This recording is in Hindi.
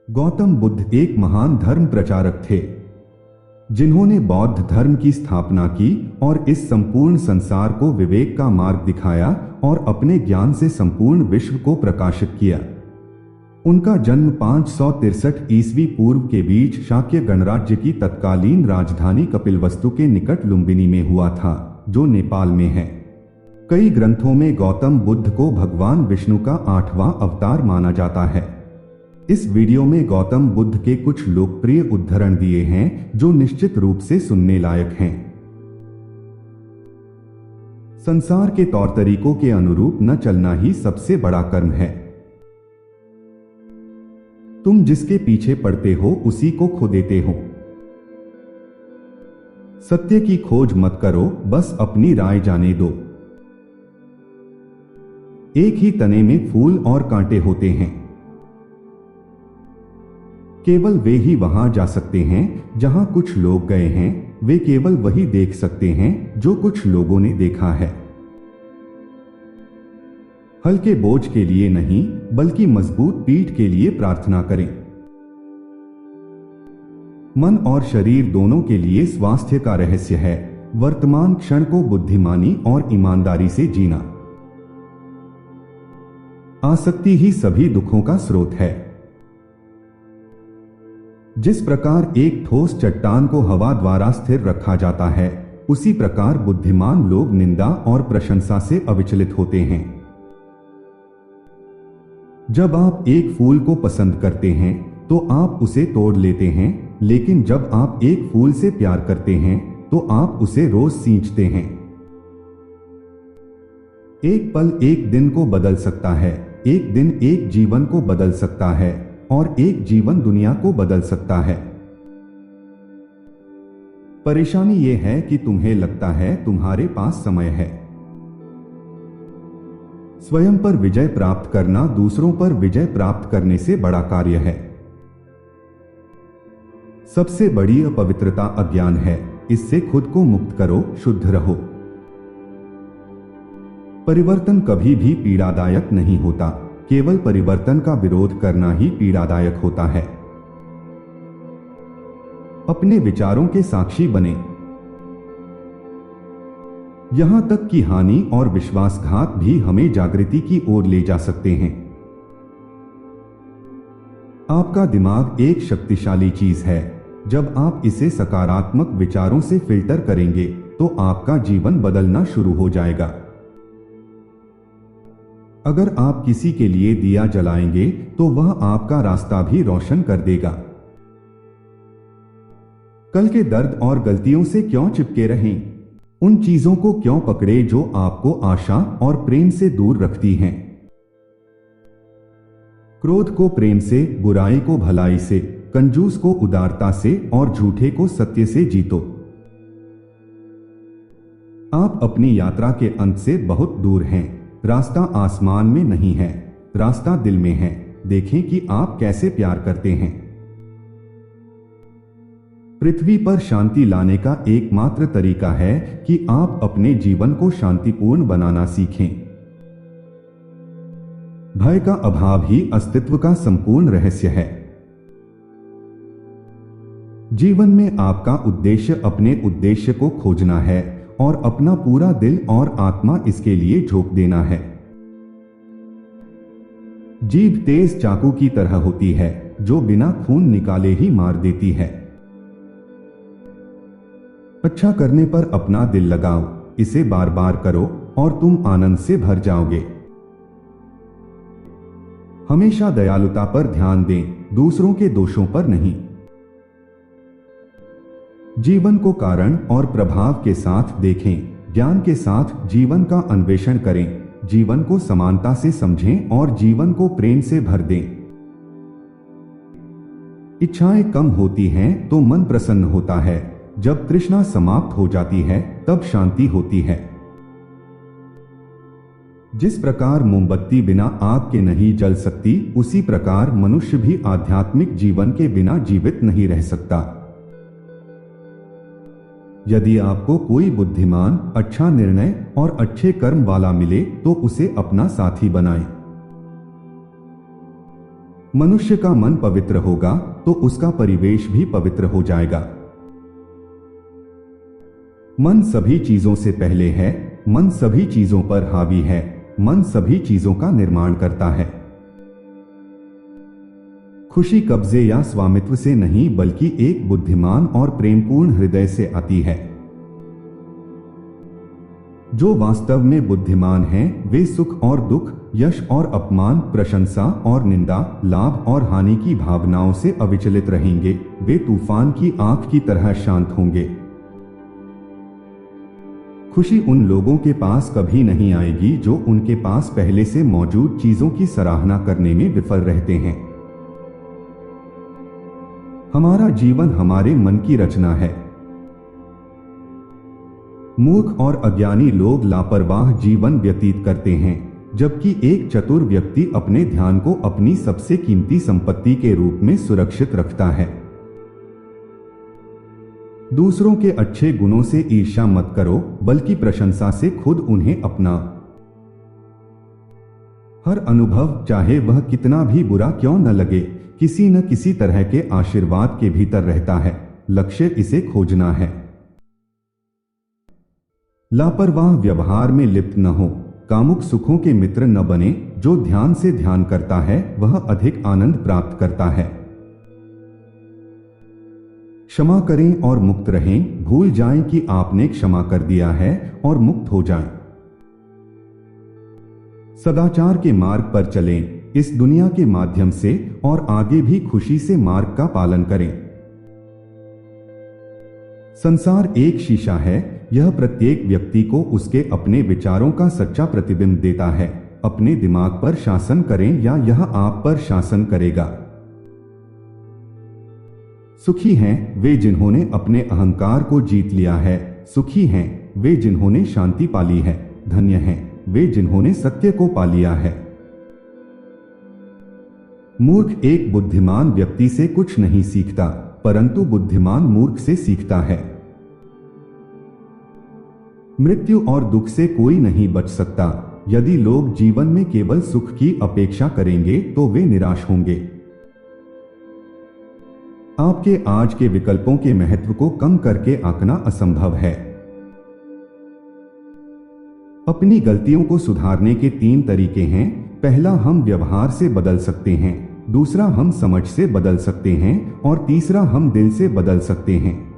गौतम बुद्ध एक महान धर्म प्रचारक थे जिन्होंने बौद्ध धर्म की स्थापना की और इस संपूर्ण संसार को विवेक का मार्ग दिखाया और अपने ज्ञान से संपूर्ण विश्व को प्रकाशित किया। उनका जन्म 563 ईस्वी पूर्व के बीच शाक्य गणराज्य की तत्कालीन राजधानी कपिलवस्तु के निकट लुम्बिनी में हुआ था, जो नेपाल में है। कई ग्रंथों में गौतम बुद्ध को भगवान विष्णु का 8वां अवतार माना जाता है। इस वीडियो में गौतम बुद्ध के कुछ लोकप्रिय उद्धरण दिए हैं जो निश्चित रूप से सुनने लायक हैं। संसार के तौर तरीकों के अनुरूप न चलना ही सबसे बड़ा कर्म है। तुम जिसके पीछे पड़ते हो उसी को खो देते हो। सत्य की खोज मत करो, बस अपनी राय जाने दो। एक ही तने में फूल और कांटे होते हैं। केवल वे ही वहां जा सकते हैं जहां कुछ लोग गए हैं। वे केवल वही देख सकते हैं जो कुछ लोगों ने देखा है। हल्के बोझ के लिए नहीं, बल्कि मजबूत पीठ के लिए प्रार्थना करें। मन और शरीर दोनों के लिए स्वास्थ्य का रहस्य है वर्तमान क्षण को बुद्धिमानी और ईमानदारी से जीना। आसक्ति ही सभी दुखों का स्रोत है। जिस प्रकार एक ठोस चट्टान को हवा द्वारा स्थिर रखा जाता है, उसी प्रकार बुद्धिमान लोग निंदा और प्रशंसा से अविचलित होते हैं। जब आप एक फूल को पसंद करते हैं तो आप उसे तोड़ लेते हैं, लेकिन जब आप एक फूल से प्यार करते हैं तो आप उसे रोज सींचते हैं। एक पल एक दिन को बदल सकता है, एक दिन एक जीवन को बदल सकता है और एक जीवन दुनिया को बदल सकता है। परेशानी यह है कि तुम्हें लगता है तुम्हारे पास समय है। स्वयं पर विजय प्राप्त करना दूसरों पर विजय प्राप्त करने से बड़ा कार्य है। सबसे बड़ी अपवित्रता अज्ञान है, इससे खुद को मुक्त करो, शुद्ध रहो। परिवर्तन कभी भी पीड़ादायक नहीं होता, केवल परिवर्तन का विरोध करना ही पीड़ादायक होता है। अपने विचारों के साक्षी बने। यहां तक कि हानि और विश्वासघात भी हमें जागृति की ओर ले जा सकते हैं। आपका दिमाग एक शक्तिशाली चीज है। जब आप इसे सकारात्मक विचारों से फिल्टर करेंगे तो आपका जीवन बदलना शुरू हो जाएगा। अगर आप किसी के लिए दिया जलाएंगे तो वह आपका रास्ता भी रोशन कर देगा। कल के दर्द और गलतियों से क्यों चिपके रहें? उन चीजों को क्यों पकड़े जो आपको आशा और प्रेम से दूर रखती हैं? क्रोध को प्रेम से, बुराई को भलाई से, कंजूस को उदारता से और झूठे को सत्य से जीतो। आप अपनी यात्रा के अंत से बहुत दूर हैं। रास्ता आसमान में नहीं है, रास्ता दिल में है। देखें कि आप कैसे प्यार करते हैं। पृथ्वी पर शांति लाने का एकमात्र तरीका है कि आप अपने जीवन को शांतिपूर्ण बनाना सीखें। भय का अभाव ही अस्तित्व का संपूर्ण रहस्य है। जीवन में आपका उद्देश्य अपने उद्देश्य को खोजना है और अपना पूरा दिल और आत्मा इसके लिए झोंक देना है। जीभ तेज चाकू की तरह होती है जो बिना खून निकाले ही मार देती है। अच्छा करने पर अपना दिल लगाओ, इसे बार बार करो और तुम आनंद से भर जाओगे। हमेशा दयालुता पर ध्यान दें, दूसरों के दोषों पर नहीं। जीवन को कारण और प्रभाव के साथ देखें, ज्ञान के साथ जीवन का अन्वेषण करें, जीवन को समानता से समझें और जीवन को प्रेम से भर दें। इच्छाएं कम होती हैं तो मन प्रसन्न होता है। जब तृष्णा समाप्त हो जाती है तब शांति होती है। जिस प्रकार मोमबत्ती बिना आग के नहीं जल सकती, उसी प्रकार मनुष्य भी आध्यात्मिक जीवन के बिना जीवित नहीं रह सकता। यदि आपको कोई बुद्धिमान, अच्छा निर्णय और अच्छे कर्म वाला मिले तो उसे अपना साथी बनाएं। मनुष्य का मन पवित्र होगा तो उसका परिवेश भी पवित्र हो जाएगा। मन सभी चीजों से पहले है, मन सभी चीजों पर हावी है, मन सभी चीजों का निर्माण करता है। खुशी कब्जे या स्वामित्व से नहीं बल्कि एक बुद्धिमान और प्रेमपूर्ण हृदय से आती है। जो वास्तव में बुद्धिमान हैं, वे सुख और दुख, यश और अपमान, प्रशंसा और निंदा, लाभ और हानि की भावनाओं से अविचलित रहेंगे। वे तूफान की आंख की तरह शांत होंगे। खुशी उन लोगों के पास कभी नहीं आएगी जो उनके पास पहले से मौजूद चीजों की सराहना करने में विफल रहते हैं। हमारा जीवन हमारे मन की रचना है। मूर्ख और अज्ञानी लोग लापरवाह जीवन व्यतीत करते हैं, जबकि एक चतुर व्यक्ति अपने ध्यान को अपनी सबसे कीमती संपत्ति के रूप में सुरक्षित रखता है। दूसरों के अच्छे गुणों से ईर्ष्या मत करो, बल्कि प्रशंसा से खुद उन्हें अपना। हर अनुभव, चाहे वह कितना भी बुरा क्यों न लगे, किसी न किसी तरह के आशीर्वाद के भीतर रहता है। लक्ष्य इसे खोजना है। लापरवाह व्यवहार में लिप्त न हो, कामुक सुखों के मित्र न बने। जो ध्यान से ध्यान करता है वह अधिक आनंद प्राप्त करता है। क्षमा करें और मुक्त रहें। भूल जाएं कि आपने क्षमा कर दिया है और मुक्त हो जाएं। सदाचार के मार्ग पर चलें, इस दुनिया के माध्यम से, और आगे भी खुशी से मार्ग का पालन करें। संसार एक शीशा है, यह प्रत्येक व्यक्ति को उसके अपने विचारों का सच्चा प्रतिबिंब देता है। अपने दिमाग पर शासन करें या यह आप पर शासन करेगा। सुखी हैं वे जिन्होंने अपने अहंकार को जीत लिया है। सुखी हैं वे जिन्होंने शांति पाली है। धन्य हैं वे जिन्होंने सत्य को पा लिया है। मूर्ख एक बुद्धिमान व्यक्ति से कुछ नहीं सीखता, परंतु बुद्धिमान मूर्ख से सीखता है। मृत्यु और दुख से कोई नहीं बच सकता। यदि लोग जीवन में केवल सुख की अपेक्षा करेंगे तो वे निराश होंगे। आपके आज के विकल्पों के महत्व को कम करके आंकना असंभव है। अपनी गलतियों को सुधारने के 3 तरीके हैं। पहला, हम व्यवहार से बदल सकते हैं। दूसरा, हम समझ से बदल सकते हैं। और तीसरा, हम दिल से बदल सकते हैं।